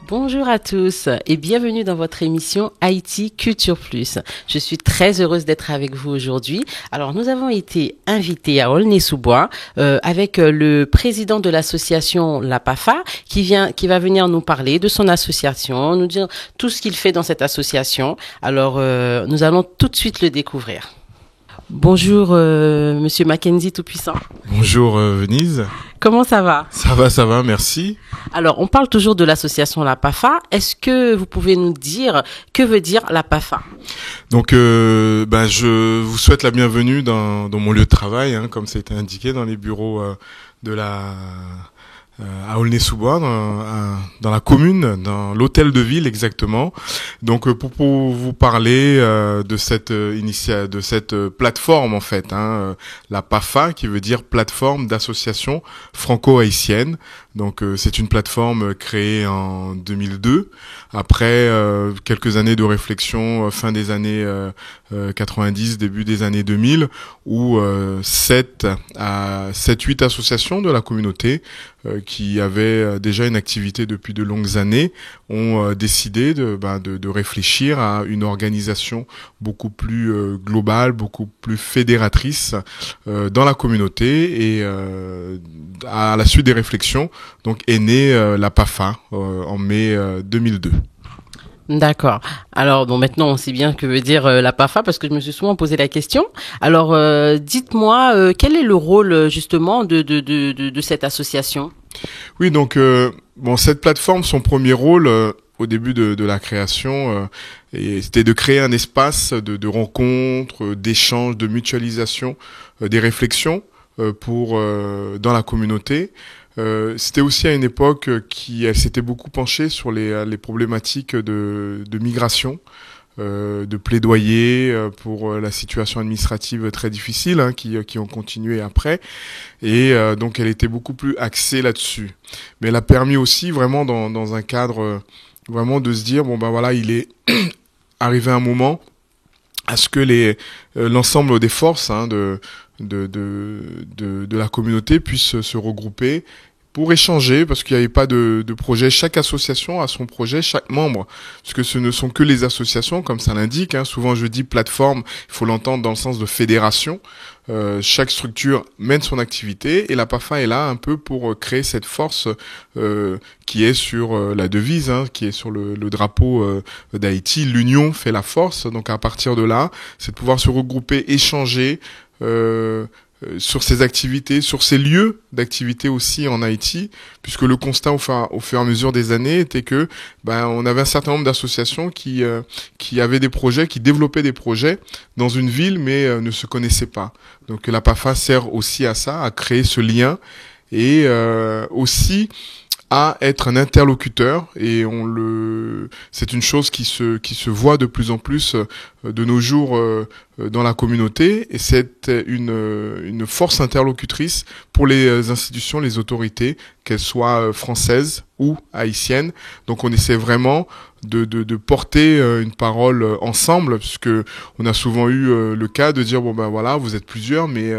Bonjour à tous et bienvenue dans votre émission Haïti Culture Plus. Je suis très heureuse d'être avec vous aujourd'hui. Alors nous avons été invités à Aulnay-sous-Bois avec le président de l'association La PAFA qui va venir nous parler de son association, nous dire tout ce qu'il fait dans cette association. Alors nous allons tout de suite le découvrir. Bonjour Monsieur Mackenzie Tout-Puissant. Bonjour Venise. Comment ça va? Ça va, merci. Alors, on parle toujours de l'association La PAFA. Est-ce que vous pouvez nous dire que veut dire La PAFA? Donc, je vous souhaite la bienvenue dans mon lieu de travail, comme ça a été indiqué dans les bureaux à Aulnay-sous-Bois, dans la commune, dans l'hôtel de ville exactement. Donc pour vous parler de cette plateforme en fait, la PAFA qui veut dire plateforme d'association franco-haïtienne. Donc c'est une plateforme créée en 2002 après quelques années de réflexion fin des années 90, début des années 2000 où 7-8 associations de la communauté qui avaient déjà une activité depuis de longues années ont décidé de réfléchir à une organisation beaucoup plus globale, beaucoup plus fédératrice dans la communauté et à la suite des réflexions donc est née la PAFA en mai 2002. D'accord. Alors, bon, maintenant, on sait bien que veut dire la PAFA parce que je me suis souvent posé la question. Alors, dites-moi, quel est le rôle, justement, de cette association? Oui, donc, cette plateforme, son premier rôle, au début de la création, c'était de créer un espace de rencontres, d'échanges, de mutualisation, des réflexions dans la communauté. C'était aussi à une époque elle s'était beaucoup penchée sur les problématiques de migration, de plaidoyer pour la situation administrative très difficile qui ont continué après, et donc elle était beaucoup plus axée là-dessus. Mais elle a permis aussi vraiment dans un cadre vraiment de se dire il est arrivé un moment à ce que l'ensemble des forces de la communauté puissent se regrouper pour échanger, parce qu'il n'y avait pas de projet. Chaque association a son projet, chaque membre, parce que ce ne sont que les associations, comme ça l'indique. Souvent je dis plateforme, il faut l'entendre dans le sens de fédération. Chaque structure mène son activité et la PAFA est là un peu pour créer cette force qui est sur la devise, qui est sur le drapeau d'Haïti. L'union fait la force, donc à partir de là, c'est de pouvoir se regrouper, échanger sur ces activités, sur ces lieux d'activité aussi en Haïti, puisque le constat au fur et à mesure des années était que on avait un certain nombre d'associations qui avaient des projets, qui développaient des projets dans une ville mais ne se connaissaient pas. Donc la PAFA sert aussi à ça, à créer ce lien et aussi à être un interlocuteur, et c'est une chose qui se voit de plus en plus de nos jours dans la communauté, et c'est une force interlocutrice pour les institutions, les autorités, qu'elles soient françaises ou haïtiennes. Donc on essaie vraiment de porter une parole ensemble, puisque on a souvent eu le cas de dire vous êtes plusieurs, mais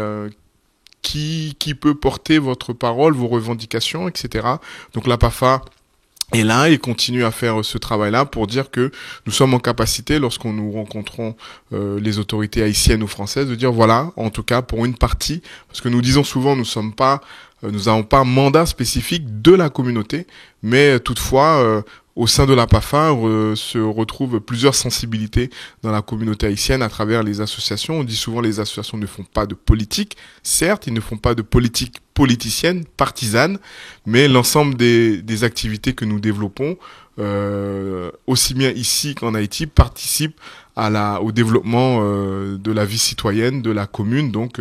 qui peut porter votre parole, vos revendications, etc. Donc la PAFA est là et continue à faire ce travail-là pour dire que nous sommes en capacité, lorsqu'on nous rencontrons les autorités haïtiennes ou françaises, de dire en tout cas pour une partie, parce que nous disons souvent nous n'avons pas un mandat spécifique de la communauté, mais toutefois au sein de la PAFA, se retrouvent plusieurs sensibilités dans la communauté haïtienne à travers les associations. On dit souvent les associations ne font pas de politique. Certes, ils ne font pas de politique politicienne, partisane, mais l'ensemble des activités que nous développons, aussi bien ici qu'en Haïti, participent au développement de la vie citoyenne de la commune. Donc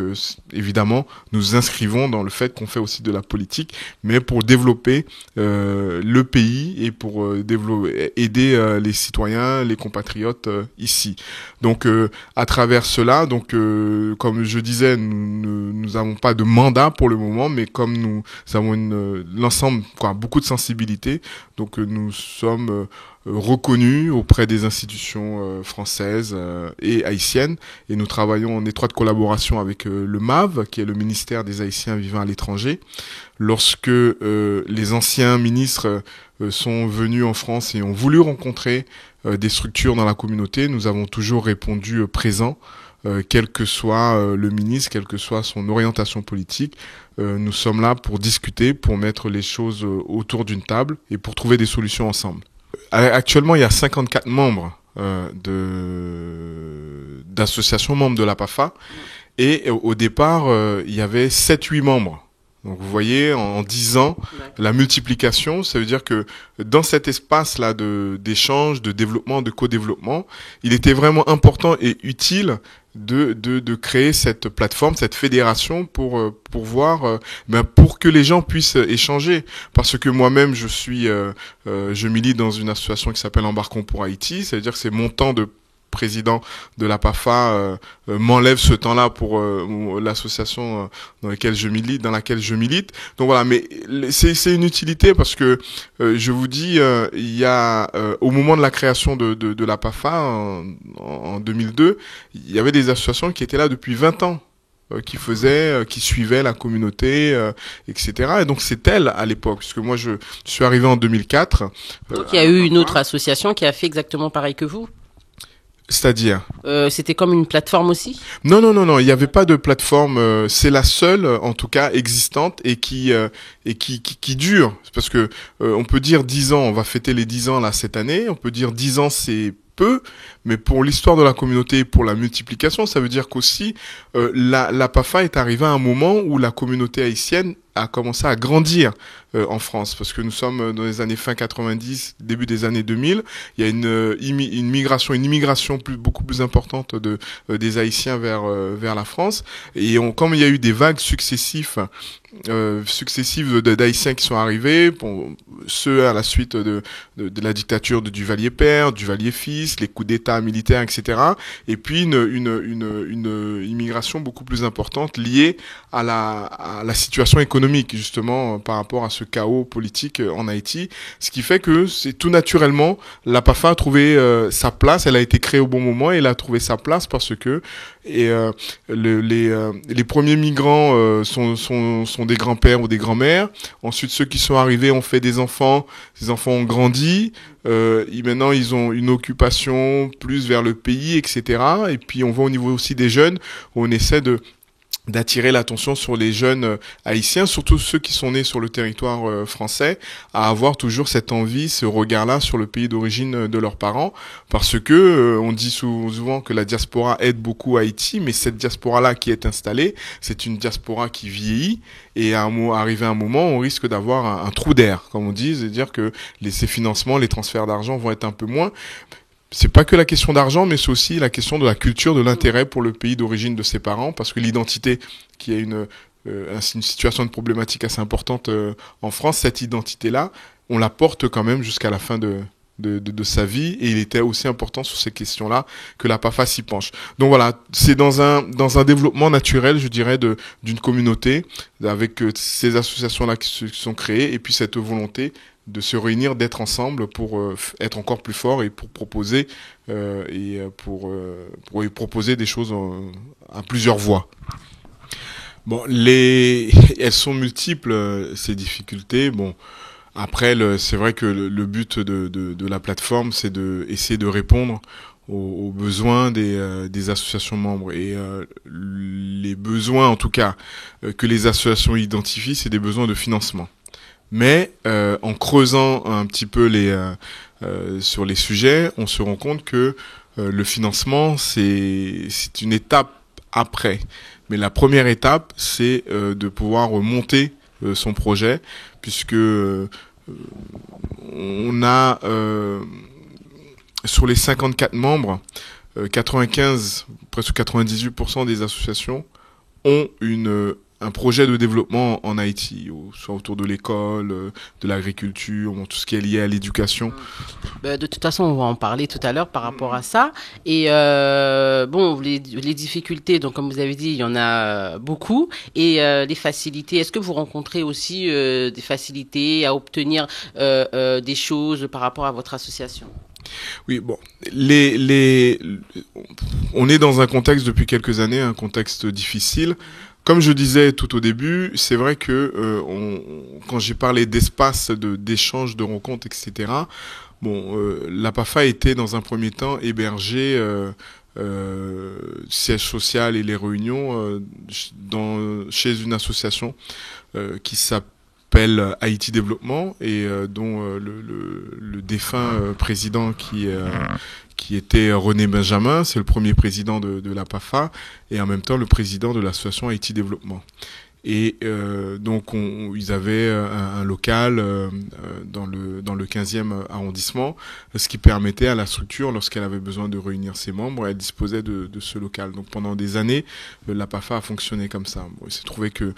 évidemment nous inscrivons dans le fait qu'on fait aussi de la politique, mais pour développer le pays et pour aider les citoyens, les compatriotes ici. Donc à travers cela, comme je disais, nous n'avons pas de mandat pour le moment. membres, mais comme nous avons l'ensemble, beaucoup de sensibilité, donc nous sommes reconnus auprès des institutions françaises et haïtiennes, et nous travaillons en étroite collaboration avec le MAV, qui est le ministère des Haïtiens vivant à l'étranger. Lorsque les anciens ministres sont venus en France et ont voulu rencontrer des structures dans la communauté, nous avons toujours répondu présent, quel que soit le ministre, quelle que soit son orientation politique. Nous sommes là pour discuter, pour mettre les choses autour d'une table et pour trouver des solutions ensemble. Actuellement, il y a 54 membres d'associations membres de la PAFA, et au départ, il y avait 7-8 membres. Donc vous voyez, en 10 ans, la multiplication, ça veut dire que dans cet espace-là d'échange, de développement, de co-développement, il était vraiment important et utile de créer cette plateforme, cette fédération pour que les gens puissent échanger. Parce que moi-même, je milite dans une association qui s'appelle Embarquons pour Haïti. Ça veut dire que c'est mon temps de président de la PAFA m'enlève ce temps-là pour l'association dans laquelle je milite. Donc voilà, mais c'est une utilité parce que je vous dis, il y a au moment de la création de la PAFA en 2002, il y avait des associations qui étaient là depuis 20 ans. Qui suivaient la communauté, etc. Et donc c'est elle à l'époque, puisque moi je suis arrivé en 2004. Donc il y a eu une autre association qui a fait exactement pareil que vous? C'est-à-dire c'était comme une plateforme aussi? Non, il n'y avait pas de plateforme. C'est la seule, en tout cas, existante et qui dure. Parce que on peut dire 10 ans, on va fêter les 10 ans là cette année. On peut dire 10 ans, c'est peu, mais pour l'histoire de la communauté et pour la multiplication, ça veut dire qu'aussi la PAFA est arrivée à un moment où la communauté haïtienne a commencé à grandir en France, parce que nous sommes dans les années fin 90, début des années 2000. Il y a une immigration beaucoup plus importante des Haïtiens vers la France, et comme il y a eu des vagues successives d'Haïtiens qui sont arrivés, ceux à la suite de la dictature de Duvalier-Père, Duvalier-Fils, les coups d'État militaires, etc. Et puis une immigration beaucoup plus importante liée à la situation économique, justement, par rapport à ce chaos politique en Haïti. Ce qui fait que c'est tout naturellement, la PAFA a trouvé sa place, elle a été créée au bon moment, et elle a trouvé sa place parce que les premiers migrants sont des grands-pères ou des grands-mères. Ensuite, ceux qui sont arrivés ont fait des enfants. Ces enfants ont grandi. Maintenant, ils ont une occupation plus vers le pays, etc. Et puis, on voit au niveau aussi des jeunes, où on essaie d'attirer l'attention sur les jeunes haïtiens, surtout ceux qui sont nés sur le territoire français, à avoir toujours cette envie, ce regard-là sur le pays d'origine de leurs parents, parce que on dit souvent que la diaspora aide beaucoup Haïti, mais cette diaspora-là qui est installée, c'est une diaspora qui vieillit, et arrivé à un moment, on risque d'avoir un trou d'air, comme on dit, c'est-à-dire que ces financements, les transferts d'argent vont être un peu moins. C'est pas que la question d'argent, mais c'est aussi la question de la culture, de l'intérêt pour le pays d'origine de ses parents, parce que l'identité, qui est une situation de problématique assez importante en France, cette identité-là, on la porte quand même jusqu'à la fin de sa vie, et il était aussi important sur ces questions-là que la PAFA s'y penche. Donc voilà, c'est dans un développement naturel, je dirais, d'une communauté, avec ces associations-là qui se sont créées, et puis cette volonté de se réunir, d'être ensemble pour être encore plus fort et pour proposer proposer des choses à plusieurs voies. Bon, elles sont multiples, ces difficultés. Bon, après, c'est vrai que le but de la plateforme, c'est d'essayer de répondre aux besoins des associations membres, et les besoins, en tout cas, que les associations identifient, c'est des besoins de financement. Mais en creusant un petit peu sur les sujets, on se rend compte que le financement, c'est une étape après. Mais la première étape, c'est de pouvoir monter son projet, puisque on a sur les 54 membres, 95, presque 98% des associations ont une un projet de développement en Haïti, soit autour de l'école, de l'agriculture, tout ce qui est lié à l'éducation. De toute façon, on va en parler tout à l'heure par rapport à ça. Et bon, les difficultés, donc comme vous avez dit, il y en a beaucoup. Et les facilités, est-ce que vous rencontrez aussi des facilités à obtenir des choses par rapport à votre association? Oui, bon, on est dans un contexte depuis quelques années, un contexte difficile. Comme je disais tout au début, c'est vrai que quand j'ai parlé d'espace, d'échange, de rencontres, etc. Bon, l'APAFA était dans un premier temps hébergé siège social et les réunions chez une association qui s'appelle Haïti Développement et dont le défunt président qui était René Benjamin, c'est le premier président de l'APAFA et en même temps le président de l'association Haïti Développement. Et donc ils avaient un local dans le 15e arrondissement, ce qui permettait à la structure, lorsqu'elle avait besoin de réunir ses membres, elle disposait de ce local. Donc pendant des années, l'APAFA a fonctionné comme ça. Bon, il s'est trouvé que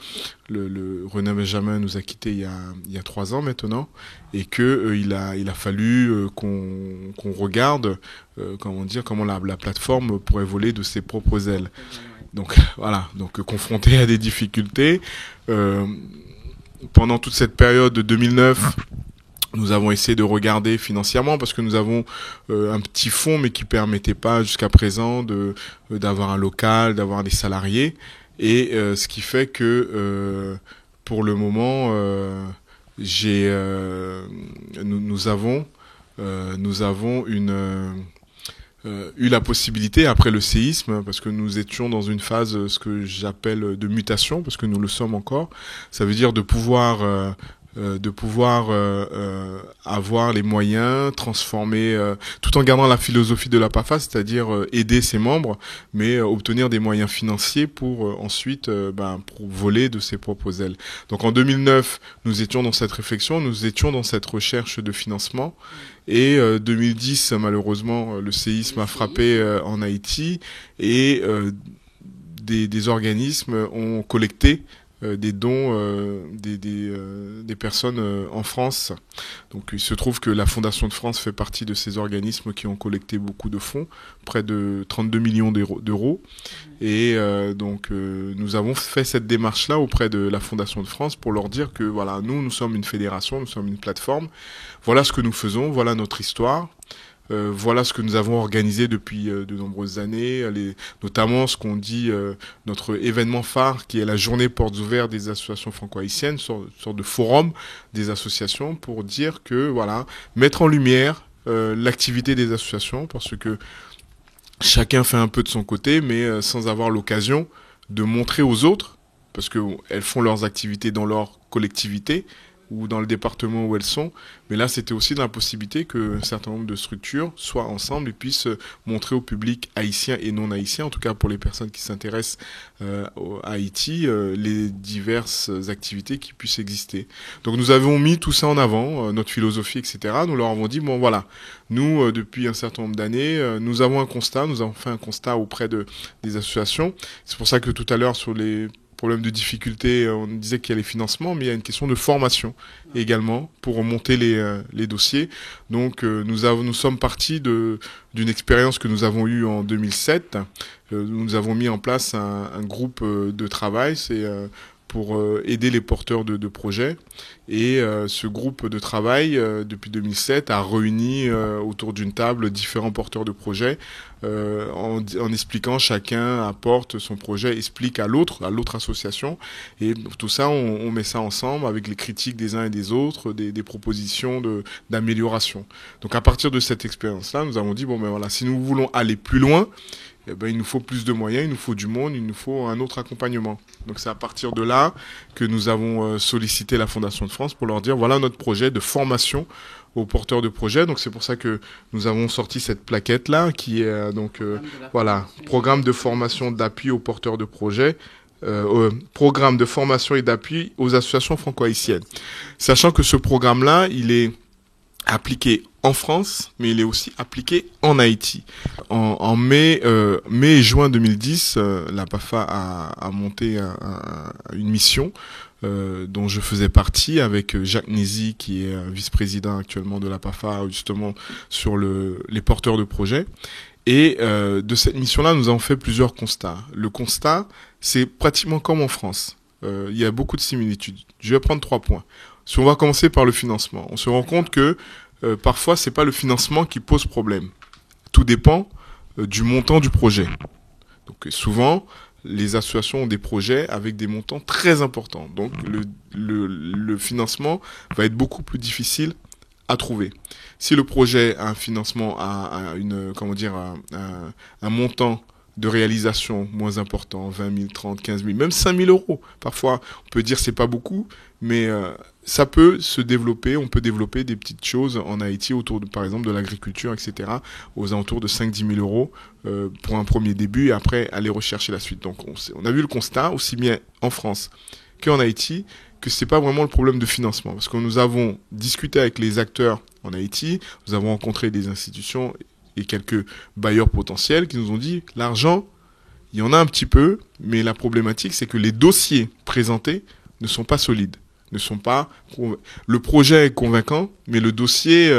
le René Benjamin nous a quittés il y a 3 ans maintenant, et que il a fallu qu'on regarde comment la plateforme pourrait voler de ses propres ailes. Donc voilà, donc confronté à des difficultés. Pendant toute cette période de 2009, nous avons essayé de regarder financièrement parce que nous avons un petit fonds mais qui permettait pas jusqu'à présent d'avoir un local, d'avoir des salariés et ce qui fait que pour le moment nous avons eu la possibilité après le séisme, parce que nous étions dans une phase ce que j'appelle de mutation, parce que nous le sommes encore. Ça veut dire de pouvoir avoir les moyens, transformer, tout en gardant la philosophie de l'APAFA, c'est-à-dire aider ses membres, mais obtenir des moyens financiers pour ensuite pour voler de ses propres ailes. Donc en 2009, nous étions dans cette réflexion, nous étions dans cette recherche de financement. Et 2010, malheureusement, le séisme a frappé en Haïti et des organismes ont collecté des dons des personnes en France. Donc il se trouve que la Fondation de France fait partie de ces organismes qui ont collecté beaucoup de fonds, près de 32 millions d'euros. Et donc nous avons fait cette démarche-là auprès de la Fondation de France pour leur dire que voilà, nous sommes une fédération, nous sommes une plateforme. Voilà ce que nous faisons, voilà notre histoire. Voilà ce que nous avons organisé depuis de nombreuses années, notamment ce qu'on dit notre événement phare qui est la journée portes ouvertes des associations franco-haïtiennes, une sorte de forum des associations pour dire que voilà, mettre en lumière l'activité des associations parce que chacun fait un peu de son côté mais sans avoir l'occasion de montrer aux autres parce que elles font leurs activités dans leur collectivité ou dans le département où elles sont. Mais là, c'était aussi dans la possibilité qu'un certain nombre de structures soient ensemble et puissent montrer au public haïtien et non haïtien, en tout cas pour les personnes qui s'intéressent à Haïti, les diverses activités qui puissent exister. Donc nous avons mis tout ça en avant, notre philosophie, etc. Nous leur avons dit, bon voilà, nous, depuis un certain nombre d'années, nous avons nous avons fait un constat auprès des associations. C'est pour ça que tout à l'heure, sur les problème de difficulté, on disait qu'il y a les financements, mais il y a une question de formation également pour monter les dossiers. Donc nous sommes partis d'une expérience que nous avons eue en 2007. Nous avons mis en place un groupe de travail, c'est pour aider les porteurs de projets. Et ce groupe de travail, depuis 2007, a réuni autour d'une table différents porteurs de projets en expliquant, chacun apporte son projet, explique à l'autre association. Et tout ça, on met ça ensemble avec les critiques des uns et des autres, des propositions d'amélioration. Donc à partir de cette expérience-là, nous avons dit, bon ben voilà, si nous voulons aller plus loin, eh ben, il nous faut plus de moyens, il nous faut du monde, il nous faut un autre accompagnement. Donc c'est à partir de là que nous avons sollicité la Fondation de France pour leur dire voilà notre projet de formation aux porteurs de projets. Donc c'est pour ça que nous avons sorti cette plaquette là qui est voilà, programme de formation d'appui aux porteurs de projets. Programme de formation et d'appui aux associations franco-haïtiennes. Sachant que ce programme-là, il est appliqué en France, mais il est aussi appliqué en Haïti. En mai et juin 2010, la PAFA a monté une mission dont je faisais partie avec Jacques Nézy, qui est vice-président actuellement de la PAFA, justement sur les porteurs de projets. Et de cette mission-là, nous avons fait plusieurs constats. Le constat, c'est pratiquement comme en France. Il y a beaucoup de similitudes. Je vais prendre 3 points. Si on va commencer par le financement, on se rend compte que parfois c'est pas le financement qui pose problème. Tout dépend du montant du projet. Donc souvent les associations ont des projets avec des montants très importants. Donc le financement va être beaucoup plus difficile à trouver. Si le projet a un financement à un montant de réalisation moins important, 20 000, 30, 15 000, même 5 000 euros. Parfois, on peut dire c'est pas beaucoup, mais ça peut se développer. On peut développer des petites choses en Haïti autour de, par exemple, de l'agriculture, etc., aux alentours de 5-10 000 euros pour un premier début et après aller rechercher la suite. Donc, on a vu le constat, aussi bien en France qu'en Haïti, que c'est pas vraiment le problème de financement. Parce que nous avons discuté avec les acteurs en Haïti, nous avons rencontré des institutions et quelques bailleurs potentiels qui nous ont dit l'argent, il y en a un petit peu, mais la problématique, c'est que les dossiers présentés ne sont pas solides, le projet est convaincant, mais le dossier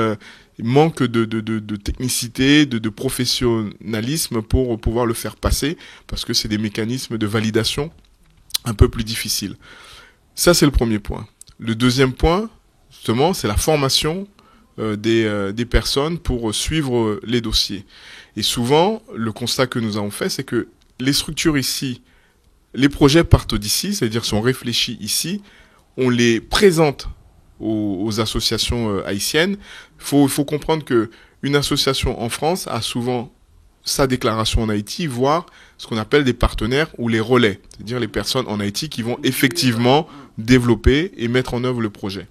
manque de technicité, de professionnalisme pour pouvoir le faire passer, parce que c'est des mécanismes de validation un peu plus difficiles. Ça, c'est le premier point. Le deuxième point, justement, c'est la formation des personnes pour suivre les dossiers. Et souvent, le constat que nous avons fait, c'est que les structures ici, les projets partent d'ici, c'est-à-dire sont réfléchis ici, on les présente aux associations haïtiennes. Il faut comprendre que une association en France a souvent sa déclaration en Haïti, voire ce qu'on appelle des partenaires ou les relais, c'est-à-dire les personnes en Haïti qui vont effectivement développer et mettre en œuvre le projet.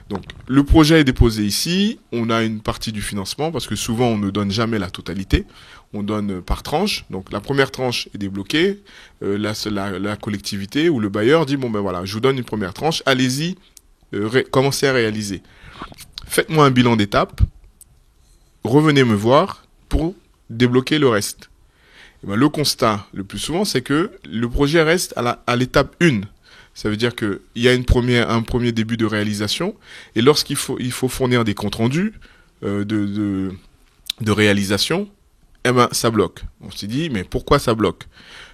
Donc, le projet est déposé ici, on a une partie du financement, parce que souvent on ne donne jamais la totalité, on donne par tranche. Donc, la première tranche est débloquée, la collectivité ou le bailleur dit, bon ben voilà, je vous donne une première tranche, allez-y, commencez à réaliser. Faites-moi un bilan d'étape, revenez me voir pour débloquer le reste. Et ben, le constat, le plus souvent, c'est que le projet reste à l'étape 1. Ça veut dire qu'il y a un premier début de réalisation, et lorsqu'il faut fournir des comptes rendus de réalisation, eh ben ça bloque. On s'est dit, mais pourquoi ça bloque?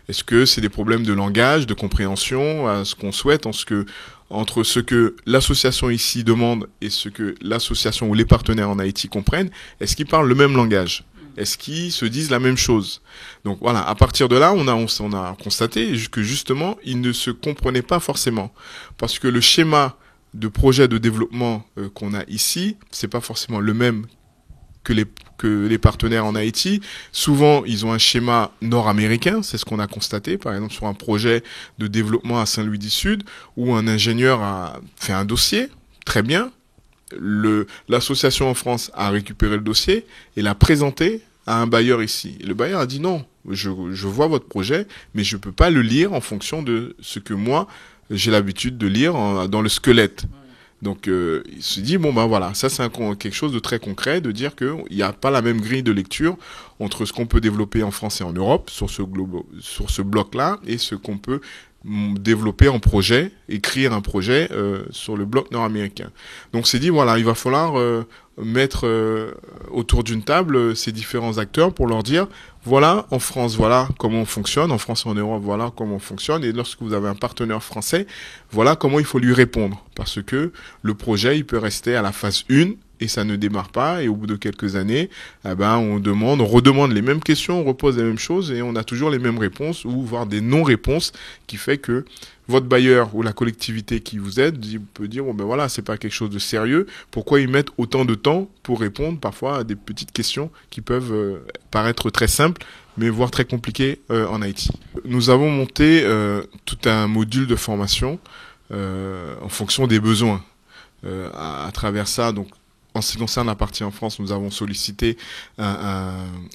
Est-ce que c'est des problèmes de langage, de compréhension, à ce qu'on souhaite, entre ce que l'association ici demande et ce que l'association ou les partenaires en Haïti comprennent? Est-ce qu'ils parlent le même langage? Est-ce qu'ils se disent la même chose? Donc voilà, à partir de là, on a constaté que justement, ils ne se comprenaient pas forcément. Parce que le schéma de projet de développement qu'on a ici, c'est pas forcément le même que les partenaires en Haïti. Souvent, ils ont un schéma nord-américain, c'est ce qu'on a constaté, par exemple sur un projet de développement à Saint-Louis-du-Sud, où un ingénieur a fait un dossier, très bien. L'association en France a récupéré le dossier et l'a présenté à un bailleur ici. Et le bailleur a dit non, je vois votre projet, mais je peux pas le lire en fonction de ce que moi j'ai l'habitude de lire dans le squelette. Donc il se dit bon ben voilà, ça c'est quelque chose de très concret, de dire que il n'y a pas la même grille de lecture entre ce qu'on peut développer en France et en Europe sur ce bloc-là et ce qu'on peut développer en projet, écrire un projet sur le bloc nord-américain. Donc c'est dit voilà, il va falloir mettre autour d'une table ces différents acteurs pour leur dire voilà, en France, voilà comment on fonctionne, en France et en Europe, voilà comment on fonctionne, et lorsque vous avez un partenaire français, voilà comment il faut lui répondre, parce que le projet, il peut rester à la phase 1, et ça ne démarre pas, et au bout de quelques années, on redemande les mêmes questions, on repose les mêmes choses, et on a toujours les mêmes réponses, ou voire des non-réponses, qui fait que votre bailleur ou la collectivité qui vous aide peut dire bon ben voilà, c'est pas quelque chose de sérieux, pourquoi ils mettent autant de temps pour répondre parfois à des petites questions qui peuvent paraître très simples mais voire très compliquées en Haïti. Nous avons monté tout un module de formation en fonction des besoins. À travers ça, donc en ce qui concerne la partie en France, nous avons sollicité un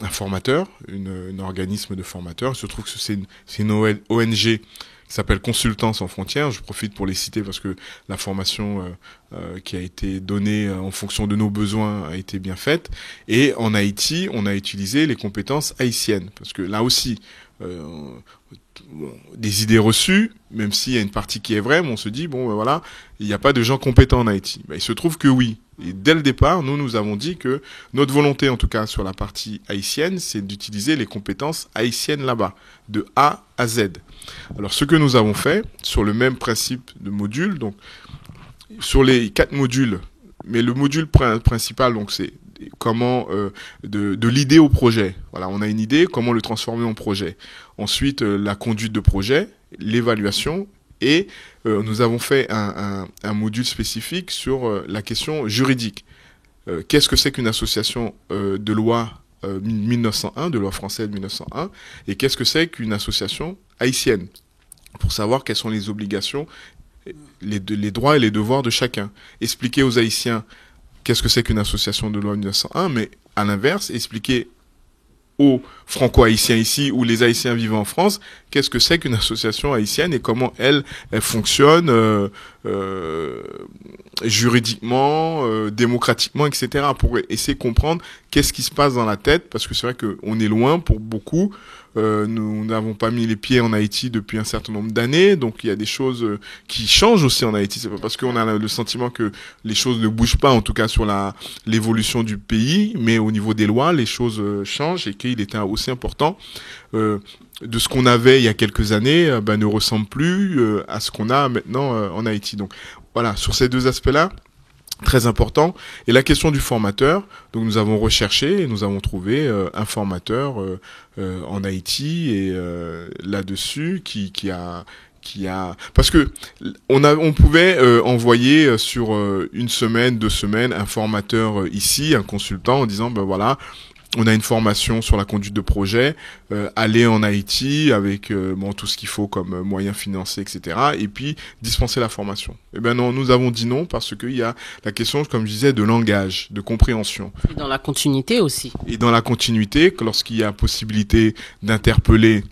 formateur, un organisme de formateurs. Il se trouve que c'est une ONG qui s'appelle Consultants sans frontières. Je profite pour les citer parce que la formation qui a été donnée en fonction de nos besoins a été bien faite. Et en Haïti, on a utilisé les compétences haïtiennes. Parce que là aussi, des idées reçues, même s'il y a une partie qui est vraie, mais on se dit, bon, ben voilà, il n'y a pas de gens compétents en Haïti. Ben, il se trouve que oui. Et dès le départ, nous avons dit que notre volonté, en tout cas sur la partie haïtienne, c'est d'utiliser les compétences haïtiennes là-bas, de A à Z. Alors, ce que nous avons fait, sur le même principe de module, donc, sur les 4 modules, mais le module principal, donc, c'est comment de l'idée au projet. Voilà, on a une idée, comment le transformer en projet. Ensuite, la conduite de projet, l'évaluation, et nous avons fait un module spécifique sur la question juridique. Qu'est-ce que c'est qu'une association de loi 1901, de loi française 1901, et qu'est-ce que c'est qu'une association haïtienne, pour savoir quelles sont les obligations, les droits et les devoirs de chacun. Expliquer aux Haïtiens qu'est-ce que c'est qu'une association de loi 1901, mais à l'inverse, expliquer aux franco-haïtiens ici ou les Haïtiens vivant en France, qu'est-ce que c'est qu'une association haïtienne et comment elle fonctionne juridiquement, démocratiquement, etc. pour essayer de comprendre qu'est-ce qui se passe dans la tête, parce que c'est vrai qu'on est loin pour beaucoup. Nous n'avons pas mis les pieds en Haïti depuis un certain nombre d'années, donc il y a des choses qui changent aussi en Haïti. C'est pas parce qu'on a le sentiment que les choses ne bougent pas, en tout cas sur l'évolution du pays, mais au niveau des lois, les choses changent et qu'il était aussi important de ce qu'on avait il y a quelques années, ne ressemble plus à ce qu'on a maintenant en Haïti. Donc voilà, sur ces deux aspects-là, très important. Et la question du formateur, donc nous avons recherché et nous avons trouvé un formateur en Haïti et là-dessus qui a parce que on pouvait envoyer sur une semaine, 2 semaines un formateur ici, un consultant en disant ben voilà, on a une formation sur la conduite de projet, aller en Haïti avec tout ce qu'il faut comme moyens financiers, etc. Et puis dispenser la formation. Eh ben non, nous avons dit non parce qu'il y a la question, comme je disais, de langage, de compréhension. Et dans la continuité aussi. Et dans la continuité, lorsqu'il y a possibilité d'interpeller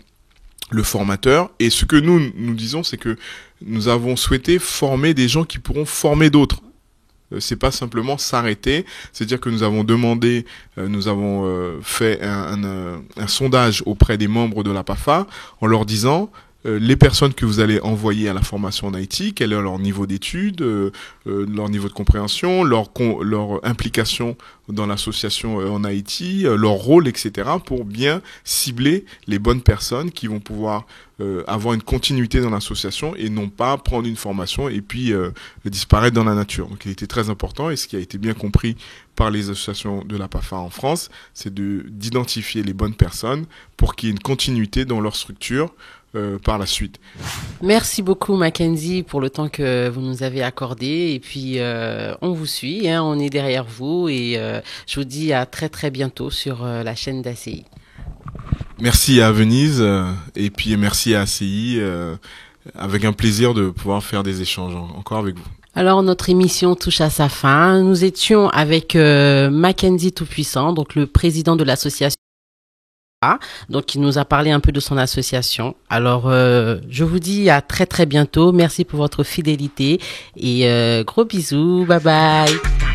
le formateur. Et ce que nous disons, c'est que nous avons souhaité former des gens qui pourront former d'autres. C'est pas simplement s'arrêter, c'est-à-dire que nous avons demandé, nous avons fait un sondage auprès des membres de la PAFA en leur disant les personnes que vous allez envoyer à la formation en Haïti, quel est leur niveau d'études, leur niveau de compréhension, leur implication dans l'association en Haïti, leur rôle, etc., pour bien cibler les bonnes personnes qui vont pouvoir avoir une continuité dans l'association et non pas prendre une formation et puis disparaître dans la nature. Donc il était très important et ce qui a été bien compris par les associations de la PAFA en France, c'est d'identifier les bonnes personnes pour qu'il y ait une continuité dans leur structure par la suite. Merci beaucoup Mackenzie pour le temps que vous nous avez accordé et puis on vous suit, on est derrière vous et je vous dis à très très bientôt sur la chaîne d'ACI. Merci à Venise et puis merci à ACI, avec un plaisir de pouvoir faire des échanges encore avec vous. Alors notre émission touche à sa fin. Nous étions avec Mackenzie Tout-Puissant, donc le président de l'association. Donc, il nous a parlé un peu de son association. Alors, je vous dis à très très bientôt. Merci pour votre fidélité et gros bisous. Bye bye.